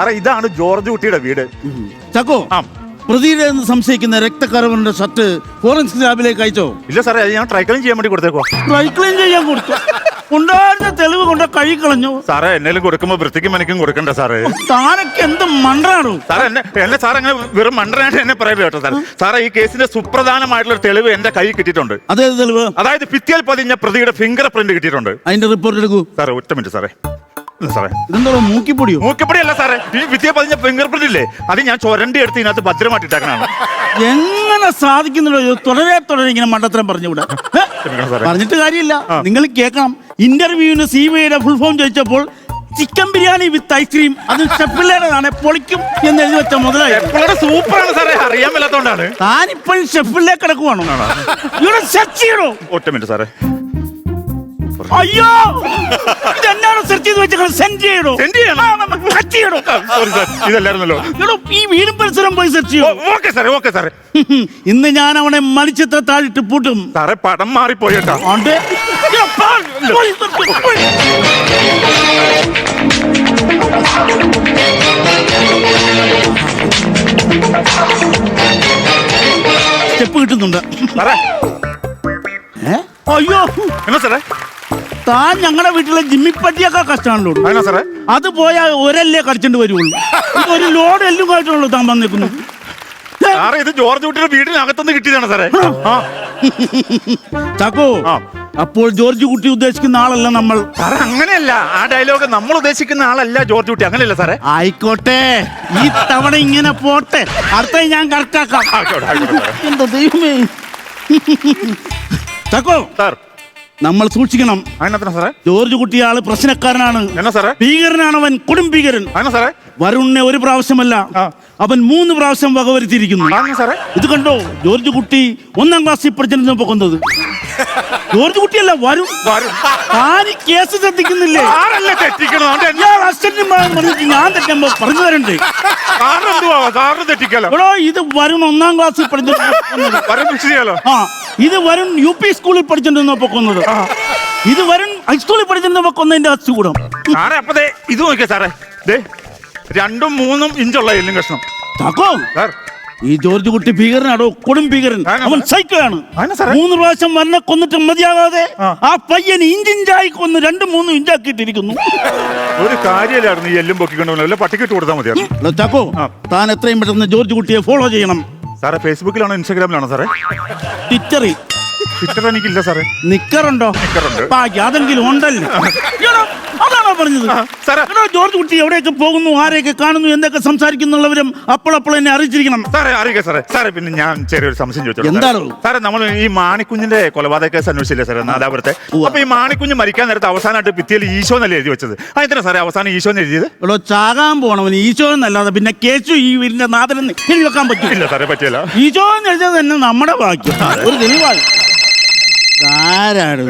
സാറേ ഇതാണ് ജോർജ് കുട്ടിയുടെ വീട്. ചക്കോ, പ്രതിയുടെ സംശയിക്കുന്ന രക്തക്കറവന്റെ ഷർട്ട് ഫോറൻസിക് ലാബിലേക്ക് അയച്ചോ? ഇല്ല സാറേ, അത് ഞാൻ ട്രൈക്ലീൻ ചെയ്യാൻ വേണ്ടി കൊടുത്തേക്കോ. ട്രൈക്ലീൻ ചെയ്യാൻ കൊടുത്തു? ഉണ്ടായിരുന്ന തെളിവ് കൊണ്ട് കൈ കളഞ്ഞു. സാറേ എന്നേലും കൊടുക്കുമ്പോ വൃത്തിക്കും മനക്കും കൊടുക്കണ്ട സാറേ. താനൊക്കെ എന്ത് മണ്ടനാണോ സാറേ? എന്നെ സാർ അങ്ങനെ വെറും മണ്ടനായിട്ട് എന്നെ പറയരുത് കേട്ടോ സാറേ. സാറേ ഈ കേസിന്റെ സുപ്രധാനമായിട്ടുള്ള തെളിവ് എന്റെ കൈ കിട്ടിയിട്ടുണ്ട്. അതേത് തെളിവ്? അതായത് ഭിത്തിയിൽ പതിഞ്ഞ പ്രതിയുടെ ഫിംഗർ പ്രിന്റ് കിട്ടിയിട്ടുണ്ട്. അതിന്റെ റിപ്പോർട്ട് എടുക്കൂ സാറേ. ഒറ്റ മിനിറ്റ് സാറേ. സാറേ ഇതെന്തോ മൂക്കിപ്പൊടിയോ? മൂക്കിപ്പൊടിയല്ല സാറേ, ഈ ഭിത്തിയെ പതിഞ്ഞ ഫിംഗർ പ്രിന്റ് ഇല്ലേ, അത് ഞാൻ ചൊരണ്ടി എടുത്ത് ഇതിനകത്ത് ഭദ്രമായിട്ടിട്ടേക്കണാണ്. എങ്ങനെ സാധിക്കുന്നുണ്ടോ തുടരെ ഇങ്ങനെ മണ്ടത്തരം പറഞ്ഞുകൂടാ? പറഞ്ഞിട്ട് കാര്യമില്ല, നിങ്ങൾ കേൾക്കണം. ഇന്റർവ്യൂവിന് CBIയുടെ ഫുൾ ഫോം ചോദിച്ചപ്പോൾ ചിക്കൻ ബിരിയാണി വിത്ത് ഐസ്ക്രീം, അത് ഷെഫില്ലേതാണ്, പൊളിക്കും എന്ന് എഴുതി വെച്ച മുതലായി. സൂപ്പറാണ് സാറേ, അറിയാൻ മേലാത്തോണ്ടാണ്. താനിപ്പോഴും ഷെഫിലേക്ക് കിടക്കുവാണോ? ഇവിടെ സെർച്ച് ചെയ്യണോ? ഒറ്റ മിനിറ്റ് സാറേ. അയ്യോ, ഇതെന്നാണ് സെർച്ച് ചെയ്ത് വെച്ചാൽ സെൻഡ് ചെയ്യണോ? ഇതല്ലായിരുന്നല്ലോ. ഈ വീടും പരിസരം പോയി സെർച്ച് ചെയ്യണോ? ഓക്കെ സാറേ, ഓക്കെ സാറേ. ഇന്ന് ഞാൻ അവനെ മലിച്ചത്ര താഴിട്ട് പൂട്ടും. സാറേ പടം മാറിപ്പോയിട്ടാ. സ്റ്റെപ്പ് കിട്ടുന്നുണ്ട്. അയ്യോ എന്നാ സാറേ? താൻ ഞങ്ങളുടെ വീട്ടിലെ ജിമ്മിപ്പറ്റിയൊക്കെ കഷ്ടമാണല്ലോ. സാറേ അത് പോയാൽ ഒരല്ലേ കടിച്ചോണ്ട് വരുള്ളൂ. ഒരു ലോഡ് എല്ലും കായിട്ടുള്ളൂ താൻ വന്നേക്കുന്നു. സാറേ ഇത് ജോർജ് കുട്ടിയുടെ വീടിനകത്തുനിന്ന് കിട്ടിയതാണ് സാറേ. ചാക്കോ, അപ്പോൾ ജോർജ് കുട്ടി ഉദ്ദേശിക്കുന്ന ആളല്ല നമ്മൾ. സാറേ അങ്ങനെയല്ല, ആ ഡയലോഗ് നമ്മൾ ഉദ്ദേശിക്കുന്ന ആളല്ല ജോർജ് കുട്ടി. അങ്ങനെയല്ല സാറേ. ആയിക്കോട്ടെ, ഈ തവണ ഇങ്ങനെ പോട്ടെ, അടുത്ത ഞാൻ കറക്റ്റാക്കാം. എന്താ ദൈവമേ. ചാക്കോ സാർ, നമ്മൾ സൂക്ഷിക്കണം. സാറേ ജോർജ് കുട്ടി ആള് പ്രശ്നക്കാരനാണ്. എന്നാ സാറേ? ഭീകരനാണ് അവൻ, കൊടും ഭീകരൻ. സാറേ വരുണിനെ ഒരു പ്രാവശ്യമല്ല, അവൻ 3 പ്രാവശ്യം വകവരുത്തിയിരിക്കുന്നു. ഇത് കണ്ടോ? ജോർജ് കുട്ടി 1ാം ക്ലാസ്സിൽ പഠിച്ചിരുന്നപ്പോ കൊന്നത് ജോർജ് കുട്ടിയല്ല, വരും. ആര് കേസ് ശ്രദ്ധിക്കുന്നില്ലേ? ഞാൻ തെറ്റുമ്പോ പറഞ്ഞു തരണ്ടേ? എടോ, ഇത് വരുൺ 1ാം ക്ലാസ്സിൽ പഠിച്ചിരുന്നോ? ഇത് വരുൺ UP സ്കൂളിൽ പഠിച്ചിരുന്നപ്പോ കൊന്നത്. ഇത് വരുൺ ഹൈസ്കൂളിൽ പഠിച്ചിരുന്നപ്പോ കൊന്നതിന്റെ അസുഖം. ഇത് നോക്കിയാ സാറേ, 2ഉം 3ഉം ഇഞ്ചുള്ള എല്ലും കഷ്ണം. ചാക്കോ, ഈ ജോർജ് കുട്ടി ഭീകരനാടോ, കൊടും ഭീകരൻ. അവൻ സൈക്കോയാണ്. 3 പ്രാവശ്യം വന്നെ കൊന്നിട്ട് മതിയാകാതെ ആ പയ്യൻ ഇഞ്ചിഞ്ചായി കൊന്ന് 2-3 ഇഞ്ചാക്കിയിട്ടിരിക്കുന്നു. ഒരു കാര്യമില്ലായിരുന്നു ഈ എല്ലും പൊക്കിക്കൊണ്ടു, പട്ടിക്കിട്ട് കൊടുത്താൽ മതിയായിരുന്നു. ചാക്കോ, താൻ എത്രയും പെട്ടെന്ന് ജോർജ് കുട്ടിയെ ഫോളോ ചെയ്യണം. സാറേ ഫേസ്ബുക്കിലാണോ ഇൻസ്റ്റാഗ്രാമിലാണോ സാറേ? ട്വിറ്ററിൽ. ട്വിറ്റർ എനിക്കില്ല സാറേ. നിക്കറുണ്ടോ? അതെങ്കിലും ഉണ്ടല്ലോ. അതാണോ പറഞ്ഞത്? ജോർജ് കുട്ടി എവിടെയൊക്കെ പോകുന്നു, ആരെയൊക്കെ കാണുന്നു, എന്തൊക്കെ സംസാരിക്കുന്നുള്ളവരും അപ്പോൾ എന്നെ അറിയിച്ചിരിക്കണം. സാറേ അറിയിക്കാം സാറേ. സാറേ പിന്നെ ഞാൻ ചെറിയൊരു സംശയം ചോദിച്ചു. എന്താണ് സാറേ? നമ്മൾ ഈ മാണിക്കുഞ്ഞിന്റെ കൊലപാതക കേസ് അന്വേഷിച്ചില്ലേ സാറേ, നാദാപുരത്തെ? അപ്പൊ ഈ മാണിക്കുഞ്ഞ് മരിക്കാൻ നേരത്തെ അവസാനമായിട്ട് ഭിത്തിയിൽ ഈശോ എന്നല്ലേ എഴുതി വെച്ചത്? അതെന്താ സാറേ അവസാനം ഈശോ എന്ന് എഴുതിയത്? ഇവിടെ ചാകാൻ പോണവന് ഈശോ എന്നല്ലാതെ പിന്നെ കേശു ഈ വീടിന്റെ നാഥനെന്ന് എഴുതി വെക്കാൻ പറ്റില്ല സാറേ. പറ്റില്ല. ഈശോ എന്ന് എഴുതിയത് തന്നെ നമ്മുടെ ഭാഗ്യം. ഒരു തെളിവാണ്. ആരാണ്?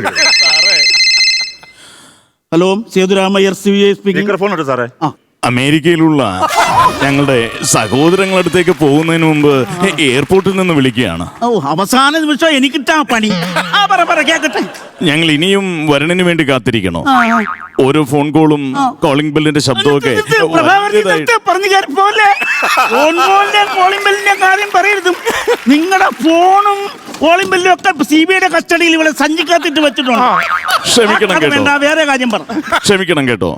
Hello, Sethurama Iyer CBI speaking. Phone ഉണ്ട് സാറേ. അമേരിക്കയിലുള്ള ഞങ്ങളുടെ സഹോദരങ്ങളടുത്തേക്ക് പോകുന്നതിന് മുമ്പ് എയർപോർട്ടിൽ നിന്ന് വിളിക്കുകയാണ്. അവസാന നിമിഷം എനിക്കിട്ടാ പണി. കേക്കട്ടെ. ഞങ്ങൾ ഇനിയും വരണിന് വേണ്ടി കാത്തിരിക്കണോ? ഓരോ ഫോൺ കോളും കോളിംഗ് ബെല്ലിന്റെ ശബ്ദമൊക്കെ നിങ്ങളുടെ ഫോണും കോളിംഗ് ബെല്ലും ഒക്കെ CBIയുടെ കസ്റ്റഡിയിൽ ഇവിടെ സഞ്ചിക്കാത്തിട്ട് വെച്ചിട്ടുണ്ട്. ക്ഷമിക്കണം കേട്ടോ. വേറെ കാര്യം പറ. ക്ഷമിക്കണം കേട്ടോ.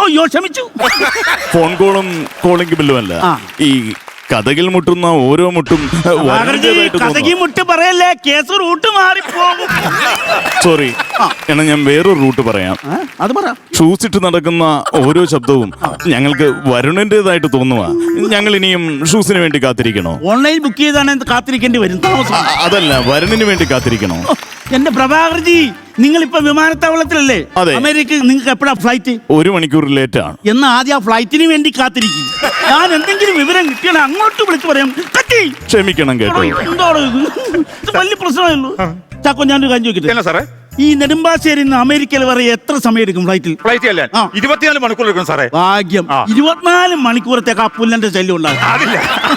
അയ്യോ ക്ഷമിച്ചു. ഫോൺ കോളും കോളിംഗ് ബെല്ലും അല്ല, ഈ കഥകിൽ മുട്ടുന്ന ഓരോ മുട്ടും കഥകി മുട്ട് പറയല്ലേ, കേസ് റൂട്ട് മാറിപ്പോകും. സോറി, എന്നാ ഞാൻ വേറൊരു റൂട്ട് പറയാം. അത് പറ. ഷൂസ് ഇട്ട് നടക്കുന്ന ഓരോ ശബ്ദവും ഞങ്ങൾക്ക് വരുണിന്റേതായിട്ട് തോന്നുക. ഞങ്ങൾ ഇനിയും ഷൂസിന് വേണ്ടി കാത്തിരിക്കണോ? ഓൺലൈൻ ബുക്ക് ചെയ്താണ് കാത്തിരിക്കേണ്ടി വരും. അതല്ല, വരുണിന് വേണ്ടി കാത്തിരിക്കണോ? എന്റെ പ്രഭാകർജി, നിങ്ങളിപ്പോ വിമാനത്താവളത്തിലല്ലേ? അമേരിക്ക. നിങ്ങൾക്ക് എപ്പോഴാ ഫ്ലൈറ്റ്? 1 മണിക്കൂർ ലേറ്റ് ആണ്. എന്നാ ആദ്യം ആ ഫ്ലൈറ്റിന് വേണ്ടി കാത്തിരിക്കും. ഞാൻ എന്തെങ്കിലും വിവരം കിട്ടിയാൽ അങ്ങോട്ട് വിളിച്ചു പറയാം. ക്ഷമിക്കണം കേട്ടോ. എന്തോടോ ഇത്? വലിയ പ്രശ്നമായുള്ളൂ. ചാക്കോ, ഞാനൊരു കാര്യം ചോദിക്കട്ടെ? സാറേ ഈ നെടുമ്പാശ്ശേരി നിന്ന് അമേരിക്കയിൽ വരെ എത്ര സമയം എടുക്കും ഫ്ലൈറ്റിൽ? ഫ്ലൈറ്റ് അല്ലേ 24 മണിക്കൂർ എടുക്കും സാറേ. ഭാഗ്യം. 24 മണിക്കൂറത്തേക്ക് ആ പുല്ലന്റെ ശല്യം ഉണ്ടാകും. അതില്ല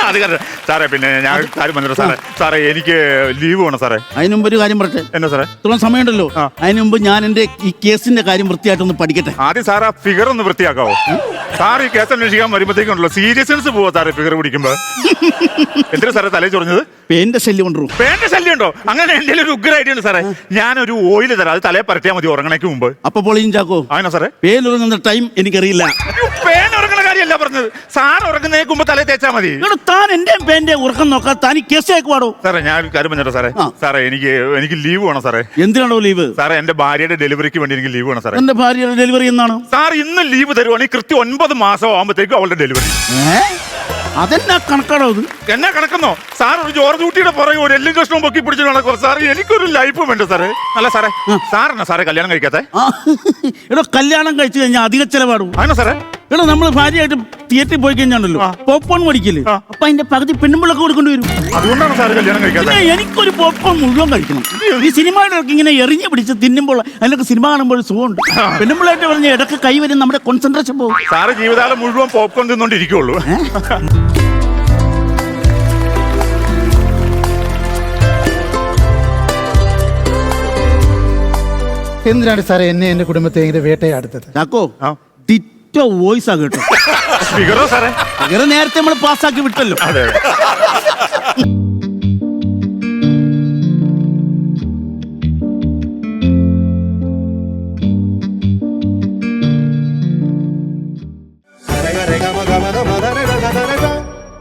അത് കാരണം സാറേ. പിന്നെ ഞാൻ കാര്യം പറഞ്ഞു സാറേ. സാറേ എനിക്ക് ലീവ് വേണം സാറേ. അതിന് മുമ്പ് ഒരു കാര്യം പറട്ടെ. എന്നാ സാറേ? ഇത്രയും സമയമുണ്ടല്ലോ. അതിന് മുമ്പ് ഞാൻ എന്റെ ഈ കേസിന്റെ കാര്യം വൃത്തിയായിട്ടൊന്ന് പഠിക്കട്ടെ. ആദ്യം സാർ ആ ഫിഗർ ഒന്ന് വൃത്തിയാക്കാവോ? സാർ ഈ കേസ് അന്വേഷിക്കാൻ വരുമ്പോഴത്തേക്കുണ്ടല്ലോ സീരിയസ്നെസ് പോവാ സാറേ ഫിഗർ പിടിക്കുമ്പോ. എന്തിനാ സാറേ തലേ ചൊറിഞ്ഞത്? പേന്റെ ശല്യം കൊണ്ടു. പേന്റെ ശല്യം ഉണ്ടോ? അങ്ങനെ എന്റെ ഒരു ഉഗ്രമായിട്ടുണ്ട് സാറേ. ഞാനൊരു ഓയിൽ തരാം, അത് തലേ പരട്ടിയാൽ മതി ഉറങ്ങണേക്ക് മുമ്പ്. അപ്പൊ പൊളിയും ചാക്കോ. അങ്ങനെ സാറേ പേലുറങ്ങുന്ന ടൈം എനിക്കറിയില്ല. പേൻ ഉറങ്ങണ കാര്യമല്ല പറഞ്ഞത്. സാർ ഉറങ്ങുന്നതിന് മുമ്പ് തലേ തേച്ചാ മതി. താൻ എന്റെ പേന്റെ ഉറക്കം നോക്കാൻ താൻ ഈ കേസ് ആക്കുവാടോ? സാറേ ഞാൻ ഒരു കാര്യം പറഞ്ഞോ സാറേ. സാറേ എനിക്ക് ലീവ് വേണം സാറേ. എന്തിനാണോ ലീവ്? സാറേ എന്റെ ഭാര്യയുടെ ഡെലിവറിക്ക് വേണ്ടി എനിക്ക് ലീവ് വേണം സാറേ. എന്റെ ഭാര്യയുടെ ഡെലിവറി എന്നാണ്? സാർ ഇന്ന് ലീവ് തരുവാണെങ്കിൽ കൃത്യം 9 മാസം ആകുമ്പോഴത്തേക്കും അവളുടെ ഡെലിവറി. അതെന്നാ കണക്കാണോ അത്? എന്നാ കണക്കുന്നോ? സാർ ഒരു ജോർജ് കുട്ടിയുടെ പുറകെ ഒരു എല്ലും കഷ്ണവും പൊക്കി പിടിച്ചു നടക്കും സാർ. എനിക്കൊരു ലൈഫ് വേണ്ട സാറേ. അല്ല സാറേ, സാറിനാ സാറേ കല്യാണം കഴിക്കാത്തെ? എടോ കല്യാണം കഴിച്ചു കഴിഞ്ഞാൽ അധിക ചെലവാടും. അങ്ങനെ സാറേ. എടോ നമ്മൾ ഭാര്യയായിട്ട് തിയേറ്ററിൽ പോയി കഴിഞ്ഞാണല്ലോ പോപ്കോൺ മേടിക്കില്ലേ, അപ്പൊ അതിന്റെ പകുതി പെണ്ണുമ്പിളൊക്കെ കൊടുക്കേണ്ടി വരും. അതുകൊണ്ടാണ് സാർ കല്യാണം കഴിക്കാതെ. എനിക്കൊരു പോപ്കോൺ മുഴുവൻ കഴിക്കണം. ഈ സിനിമയുടെ ഇങ്ങനെ എറിഞ്ഞു പിടിച്ച് തിന്നുമ്പോൾ അതിനൊക്കെ സിനിമ കാണുമ്പോൾ സുഖമുണ്ട്. പെണ്ണുമ്പിളായിട്ട് പറഞ്ഞ ഇടയ്ക്ക് കൈവരും നമ്മുടെ കോൺസെൻട്രേഷൻ പോകും. സാറ് ജീവിതകാലം മുഴുവൻ പോപ്കോൺ തിന്നോണ്ടിരിക്കുള്ളൂ. എന്തിനാണ് സാറേ എന്നെ എന്റെ കുടുംബത്തെ ഇങ്ങനെ വേട്ടയാടുത്തത്? ചാക്കോ ഡിറ്റോ വോയിസ് ആ കേട്ടോ. ഫിഗറോ സാറേ? നേരത്തെ നമ്മൾ പാസ്സാക്കി വിട്ടല്ലോ. അതെ.